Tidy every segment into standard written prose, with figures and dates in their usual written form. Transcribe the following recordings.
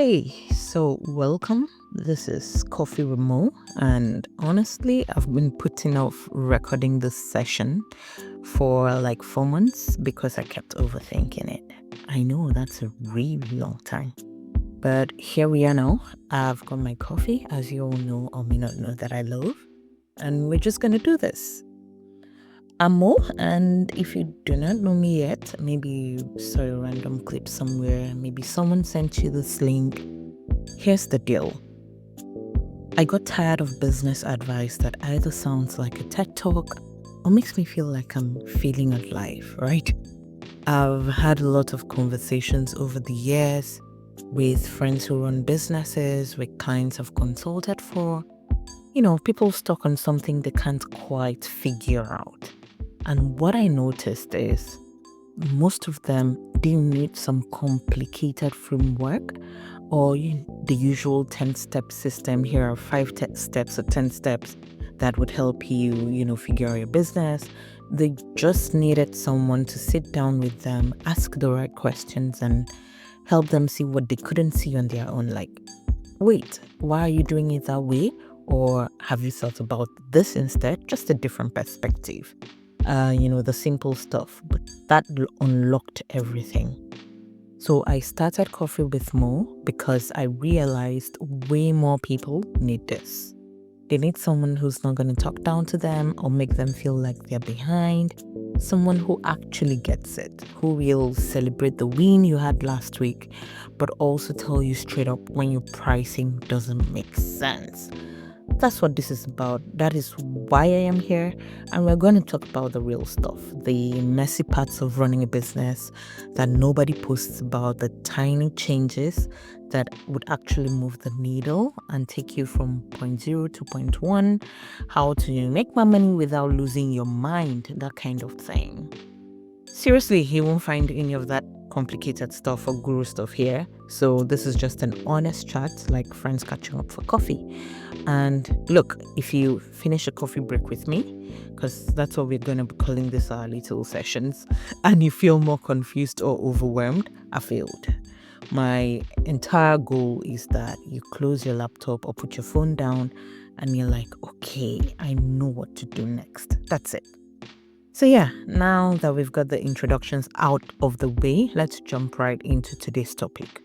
Hey, so welcome. This is Coffee with Mo, and honestly, I've been putting off recording this session for like 4 months because I kept overthinking it. I know that's a really long time, but here we are now. I've got my coffee, as you all know or may not know that I love, and we're just gonna do this. I'm Mo, and if you do not know me yet, maybe you saw a random clip somewhere, maybe someone sent you this link. Here's the deal. I got tired of business advice that either sounds like a TED talk or makes me feel like I'm failing at life, right? I've had a lot of conversations over the years with friends who run businesses, with clients I've consulted for. People stuck on something they can't quite figure out. And what I noticed is most of them didn't need some complicated framework or the usual 10-step system. Here are steps or 10 steps that would help you, figure out your business. They just needed someone to sit down with them, ask the right questions, and help them see what they couldn't see on their own. Like, wait, why are you doing it that way? Or have you thought about this instead? Just a different perspective. The simple stuff, but that unlocked everything. So I started Coffee with Mo because I realized way more people need this. They need someone who's not going to talk down to them or make them feel like they're behind. Someone who actually gets it, who will celebrate the win you had last week, but also tell you straight up when your pricing doesn't make sense. That's what this is about. That is why I am here. And we're going to talk about the real stuff, the messy parts of running a business that nobody posts about, the tiny changes that would actually move the needle and take you from point 0 to point 1, how to make more money without losing your mind, that kind of thing. Seriously, you won't find any of that complicated stuff or guru stuff here. So this is just an honest chat, like friends catching up for coffee. And look, if you finish a coffee break with me, because that's what we're going to be calling this our little sessions, and you feel more confused or overwhelmed, I failed. My entire goal is that you close your laptop or put your phone down and you're like, okay, I know what to do next. That's it. So yeah, now that we've got the introductions out of the way, let's jump right into today's topic.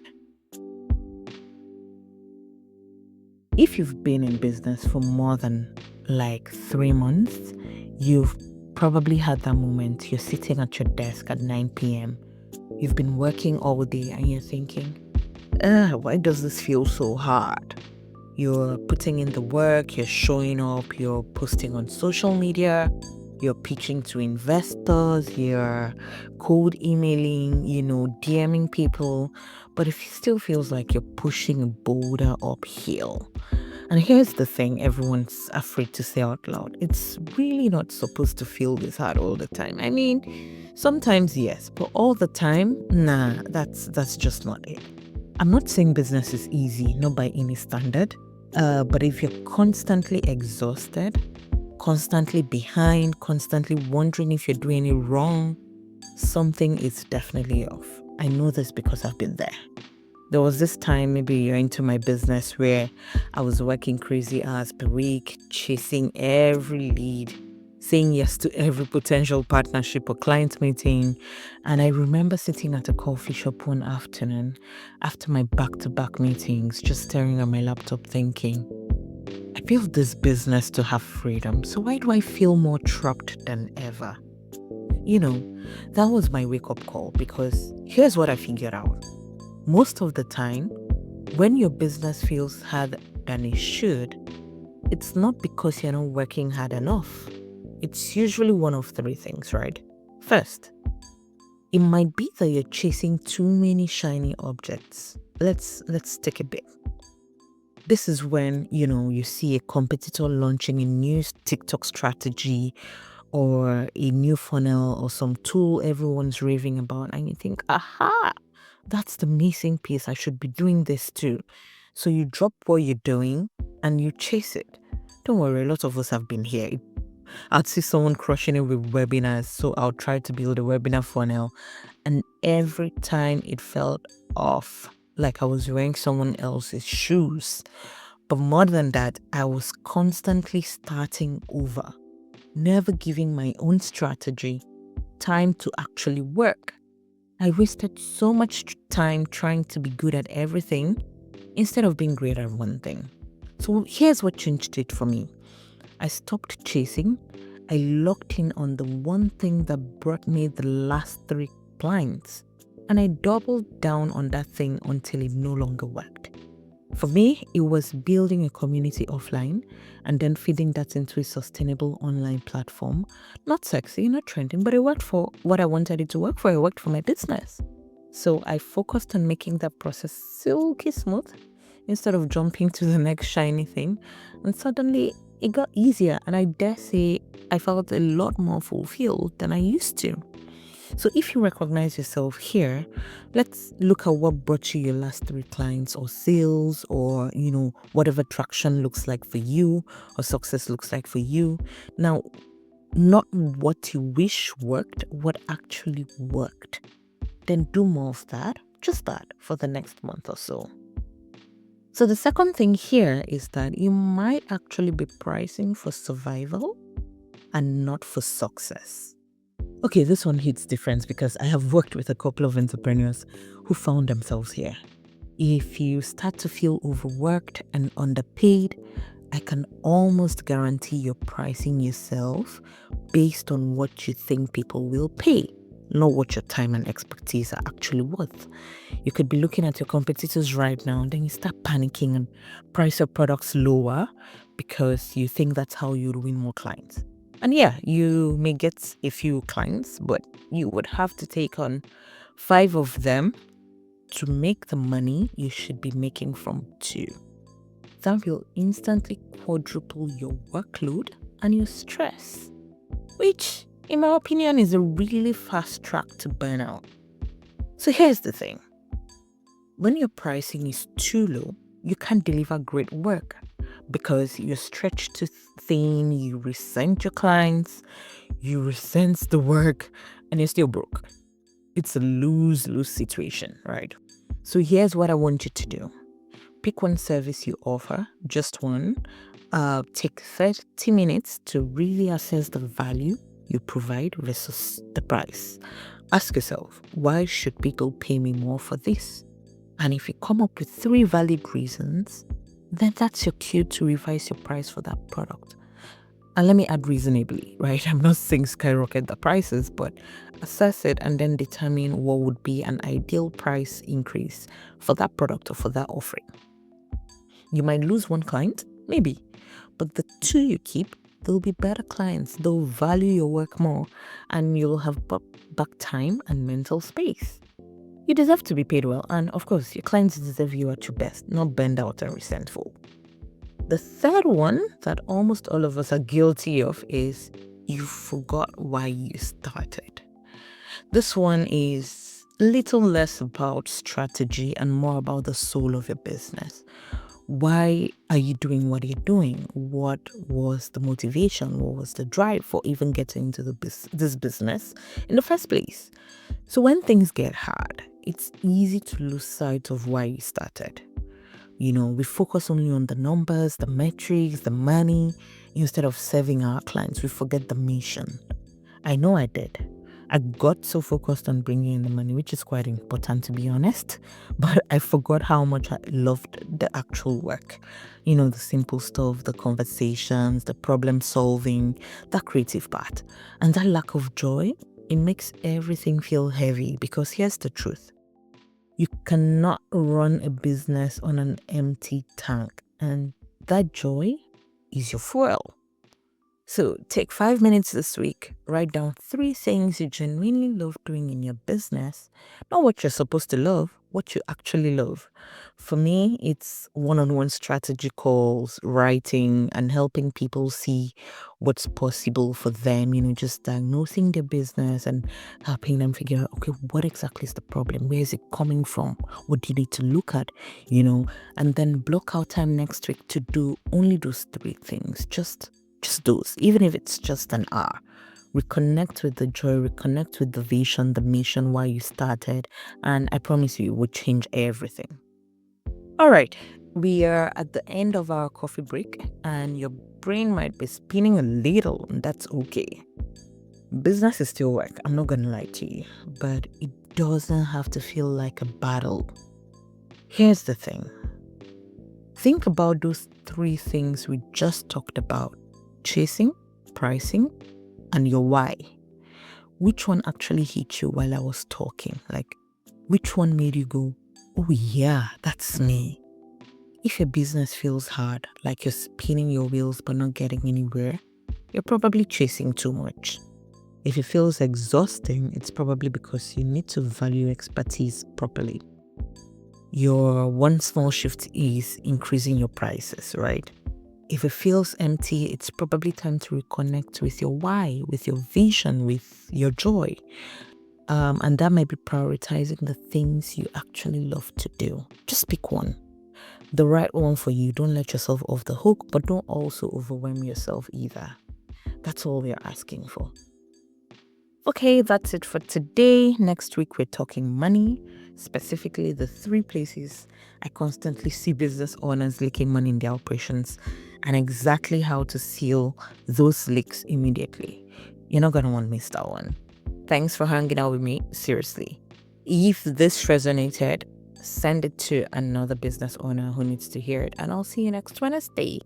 If you've been in business for more than like 3 months, you've probably had that moment. You're sitting at your desk at 9 p.m. You've been working all day and you're thinking, why does this feel so hard? You're putting in the work, you're showing up, you're posting on social media, you're pitching to investors, you're cold emailing, DMing people, but it still feels like you're pushing a boulder uphill. And here's the thing everyone's afraid to say out loud. It's really not supposed to feel this hard all the time. I mean, sometimes yes, but all the time, nah, that's just not it. I'm not saying business is easy, not by any standard. But if you're constantly exhausted, constantly behind, constantly wondering if you're doing it wrong, something is definitely off. I know this because I've been there. There was this time, maybe you're into my business, where I was working crazy hours per week, chasing every lead, saying yes to every potential partnership or client meeting. And I remember sitting at a coffee shop one afternoon after my back-to-back meetings, just staring at my laptop thinking, I built this business to have freedom, so why do I feel more trapped than ever? That was my wake-up call, because here's what I figured out. Most of the time, when your business feels harder than it should, it's not because you're not working hard enough. It's usually one of 3 things, right? First, it might be that you're chasing too many shiny objects. Let's take a bit. This is when, you see a competitor launching a new TikTok strategy or a new funnel or some tool everyone's raving about, and you think, aha, that's the missing piece. I should be doing this too. So you drop what you're doing and you chase it. Don't worry, a lot of us have been here. I'd see someone crushing it with webinars, so I'll try to build a webinar funnel, and every time it felt off. like I was wearing someone else's shoes. But more than that, I was constantly starting over, never giving my own strategy time to actually work. I wasted so much time trying to be good at everything instead of being great at one thing. So here's what changed it for me. I stopped chasing. I locked in on the one thing that brought me the last 3 clients. And I doubled down on that thing until it no longer worked. For me, it was building a community offline and then feeding that into a sustainable online platform. Not sexy, not trending, but it worked for what I wanted it to work for. It worked for my business. So I focused on making that process silky smooth instead of jumping to the next shiny thing. And suddenly it got easier, and I dare say I felt a lot more fulfilled than I used to. So if you recognize yourself here, let's look at what brought you your last 3 clients or sales, or whatever traction looks like for you or success looks like for you. Now, not what you wish worked, what actually worked. Then do more of that, just that, for the next month or so. So the second thing here is that you might actually be pricing for survival and not for success. Okay, this one hits different because I have worked with a couple of entrepreneurs who found themselves here. If you start to feel overworked and underpaid, I can almost guarantee you're pricing yourself based on what you think people will pay, not what your time and expertise are actually worth. You could be looking at your competitors right now, and then you start panicking and price your products lower because you think that's how you'd win more clients. And yeah, you may get a few clients, but you would have to take on 5 of them to make the money you should be making from 2. That will instantly quadruple your workload and your stress, which, in my opinion, is a really fast track to burnout. So here's the thing. When your pricing is too low, you can't deliver great work because you're stretched too thin, you resent your clients, you resent the work, and you're still broke. It's a lose-lose situation, right? So here's what I want you to do. Pick one service you offer, just one. Take 30 minutes to really assess the value you provide versus the price. Ask yourself, why should people pay me more for this? And if you come up with 3 valid reasons, then that's your cue to revise your price for that product. And let me add reasonably, right? I'm not saying skyrocket the prices, but assess it and then determine what would be an ideal price increase for that product or for that offering. You might lose 1 client, maybe, but the 2 you keep, they'll be better clients. They'll value your work more, and you'll have back time and mental space. You deserve to be paid well, and of course, your clients deserve you at your best, not burned out and resentful. The third one that almost all of us are guilty of is you forgot why you started. This one is a little less about strategy and more about the soul of your business. Why are you doing what you're doing? What was the motivation? What was the drive for even getting into this business in the first place? So when things get hard, it's easy to lose sight of why you started. We focus only on the numbers, the metrics, the money. Instead of serving our clients, we forget the mission. I know I did. I got so focused on bringing in the money, which is quite important to be honest, but I forgot how much I loved the actual work. The simple stuff, the conversations, the problem solving, that creative part. And that lack of joy, it makes everything feel heavy, because here's the truth. You cannot run a business on an empty tank, and that joy is your fuel. So take 5 minutes this week, write down 3 things you genuinely love doing in your business. Not what you're supposed to love, what you actually love. For me, it's one-on-one strategy calls, writing, and helping people see what's possible for them, just diagnosing their business and helping them figure out, okay, what exactly is the problem? Where is it coming from? What do you need to look at? And then block out time next week to do only those 3 things. Just those, even if it's just an hour. Reconnect with the joy, reconnect with the vision, the mission, why you started, and I promise you, it will change everything. All right, we are at the end of our coffee break, and your brain might be spinning a little, and that's okay. Business is still work, I'm not gonna lie to you, but it doesn't have to feel like a battle. Here's the thing. Think about those three things we just talked about: chasing, pricing, and your why. Which one actually hit you while I was talking? Like, which one made you go, oh yeah, that's me? If your business feels hard, like you're spinning your wheels but not getting anywhere, you're probably chasing too much. If it feels exhausting, it's probably because you need to value expertise properly. Your one small shift is increasing your prices, right? If it feels empty, it's probably time to reconnect with your why, with your vision, with your joy. And that might be prioritizing the things you actually love to do. Just pick one, the right one for you. Don't let yourself off the hook, but don't also overwhelm yourself either. That's all we're asking for. Okay, that's it for today. Next week, we're talking money, specifically the three places I constantly see business owners leaking money in their operations, and exactly how to seal those leaks immediately. You're not going to want to miss that one. Thanks for hanging out with me. Seriously. If this resonated, send it to another business owner who needs to hear it, and I'll see you next Wednesday.